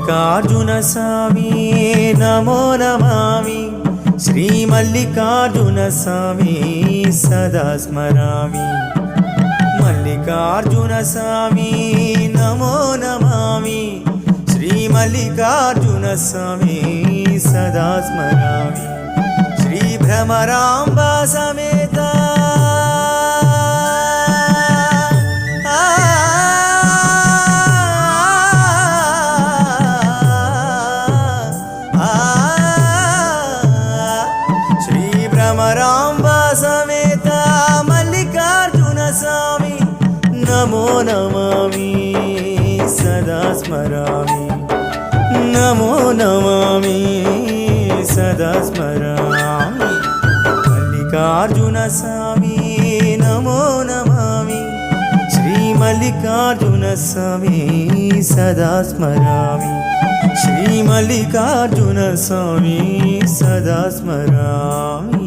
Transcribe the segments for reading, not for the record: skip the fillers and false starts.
మల్లికార్జున స్వామి నమో నమామి, శ్రీ మల్లికార్జున స్వామి సదా స్మరామి. మల్లికార్జున స్వామి నమో నమామి, శ్రీ మల్లికార్జున స్వామి సదా స్మరామి. శ్రీ భ్రమరాంబ సమేత భ్రమరాంబ సమేత మల్లికార్జున స్వామి నమో నమామి సదా స్మరామి. నమో నమామి సదా స్మరామి. మల్లికార్జున స్వామి నమో నమామి, శ్రీ మల్లికార్జున స్వామి సదా స్మరామి. శ్రీ మల్లికార్జున స్వామి సదా స్మరామి.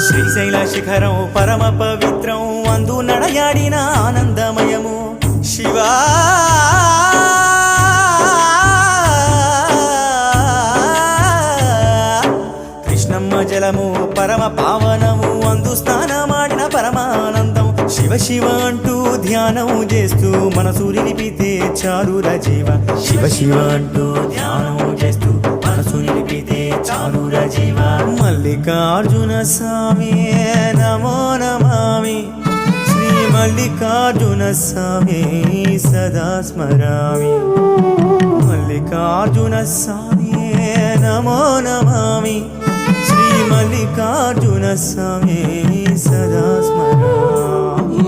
శ్రీశైల శిఖరం పరమ పవిత్రం, అందు నడయాడిన ఆనందమయము శివా. కృష్ణమ్మ జలము పరమ పావనము, అందు స్నానమాడిన పరమానందం. శివ శివ అంటూ ధ్యానం చేస్తూ మనసు నిలిపితే చాలుర జీవ. శివ శివ అంటూ ధ్యానం చేస్తూ మనసు నిలిపితే చాలుర జీవ. మల్లికార్జున స్వామి నమో నమామి, శ్రీ మల్లికార్జున స్వామి సదా స్మరామి. మల్లికార్జున స్వామి నమో నమామి, శ్రీ మల్లికార్జున స్వామి సదా స్మరామి.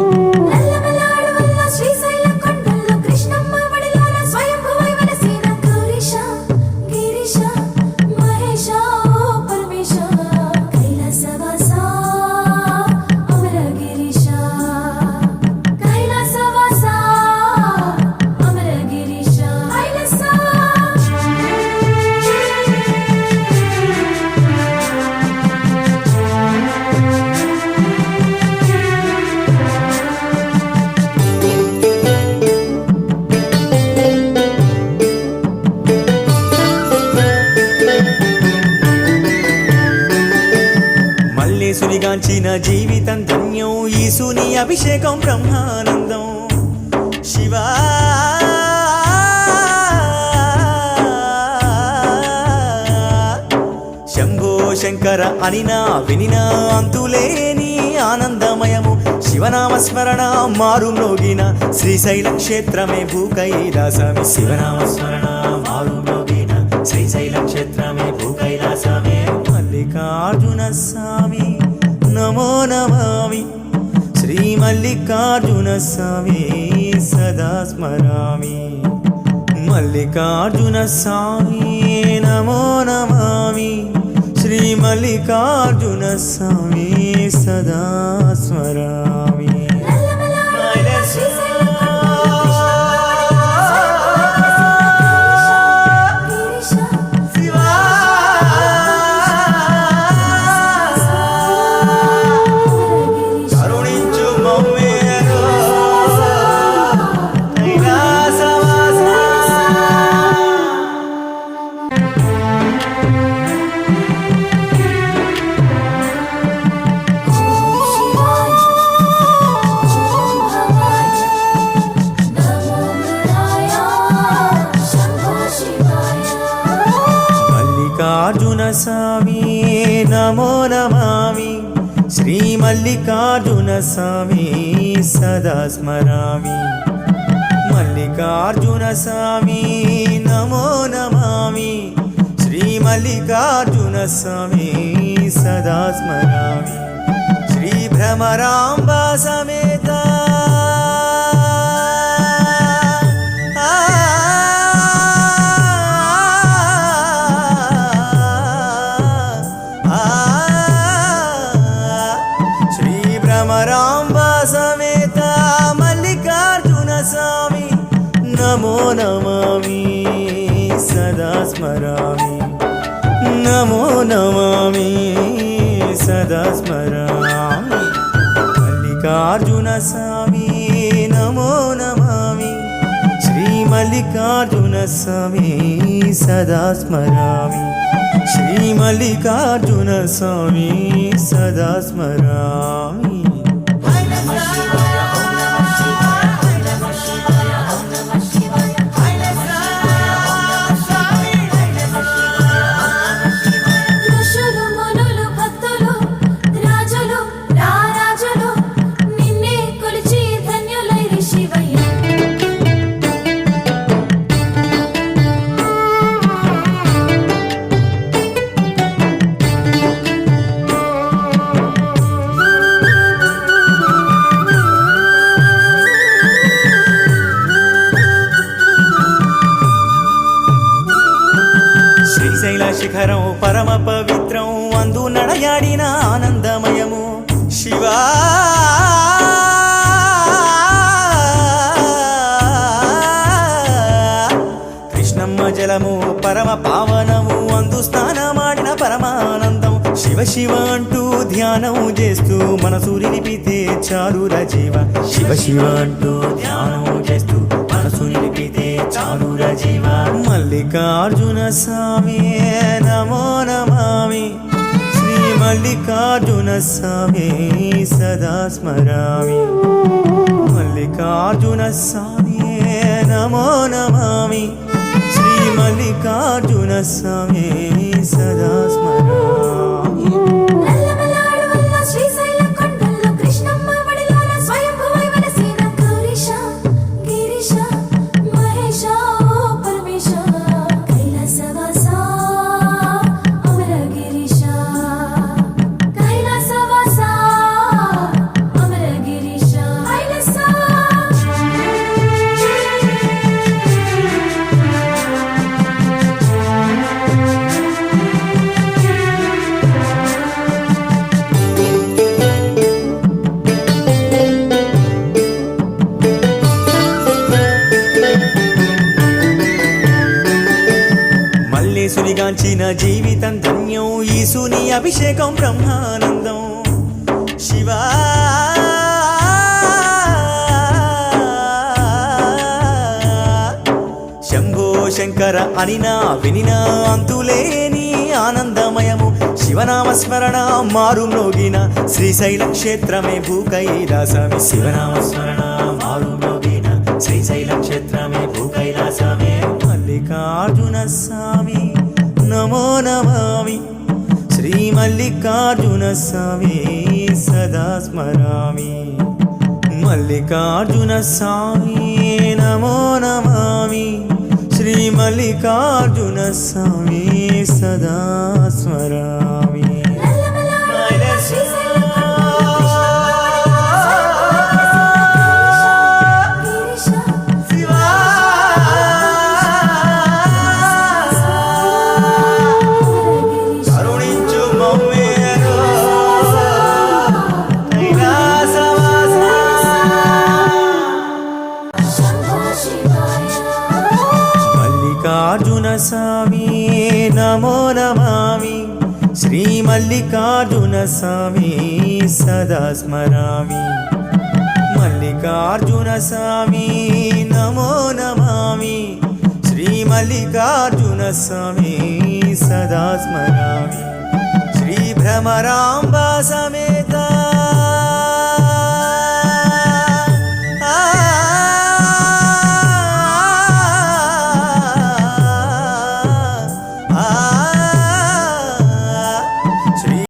సునిగాంచిన జీవితం ధన్యం, ఈశుని అభిషేకం బ్రహ్మానందం. శివా శంభో శంకర అనినా వినినా అంతులేని ఆనందమయము. శివనామస్మరణ మారు మ్రోగిన శ్రీశైల క్షేత్రమే భూకైలాసమే. శివనామస్మరణ మారు మ్రోగిన శ్రీశైల క్షేత్రమే భూకైలాసమే. మల్లికార్జున స్వామి నమో నమామి, శ్రీ మల్లికార్జున స్వామి సదా స్మరామి. మల్లికార్జున స్వామి నమో నమామి, శ్రీ మల్లికార్జున స్వామి సదా స్మరామి. మల్లికార్జున స్వామి నమో నమామి, శ్రీ మల్లికార్జున స్వామి సదా స్మరామి. మల్లికార్జున స్వామి నమో నమామి, శ్రీ మల్లికార్జున స్వామి సదా స్మరామి. శ్రీ భ్రమరాంబా సమేత శ్రీ భ్రమరాంబా సమేత మల్లికార్జున స్వామి నమో నమామి సదా స్మరామి నమో నమామి సదా స్మరామి మల్లికార్జున స్వామి నమో నమామి శ్రీ మల్లికార్జున స్వామి సదా స్మరామి శ్రీ మల్లికార్జున స్వామి సదా స్మరామి శ్రీశైల శిఖరం పరమ పవిత్రం అందు నడయాడిన ఆనందమయము శివా కృష్ణమ్మ జలము పరమ పావనము అందు స్నానమాడిన పరమానందం శివ శివ అంటూ ధ్యానం చేస్తూ మనసు నిలిపితే చాలుర జీవ శివ శివ అంటూ ధ్యానం చేస్తూ మనసు నిలిపితే చాలుర జీవ మల్లికార్జున స్వామి నమో నమామి శ్రీ మల్లికార్జున స్వామి సదా స్మరామి మల్లికార్జున స్వామి నమో నమామి శ్రీ మల్లికార్జున స్వామి సదా స్మరామి సునిగాంచిన జీవితం ధన్యం ఈశుని అభిషేకం బ్రహ్మానందం శివా శంభో శంకర అనినా వినినా అంతులేని ఆనందమయము శివనామస్మరణ మారు మ్రోగిన శ్రీశైల క్షేత్రమే భూకైలాసమే శివనామస్మరణ మారు మ్రోగిన శ్రీశైల క్షేత్రమే భూకైలాసమే మల్లికార్జున స్వామి నమో నమామి శ్రీ మల్లికార్జున స్వామి సదా స్మరామి మల్లికార్జున స్వామి నమో నమామి శ్రీ మల్లికార్జున స్వామి సదా స్మరామి మల్లికార్జున స్వామి నమో నమామి శ్రీ మల్లికార్జున స్వామి సదా స్మరామి మల్లికార్జున స్వామి నమో నమామి శ్రీ మల్లికార్జున స్వామి సదా స్మరామి శ్రీ భ్రమరాంబా సమేత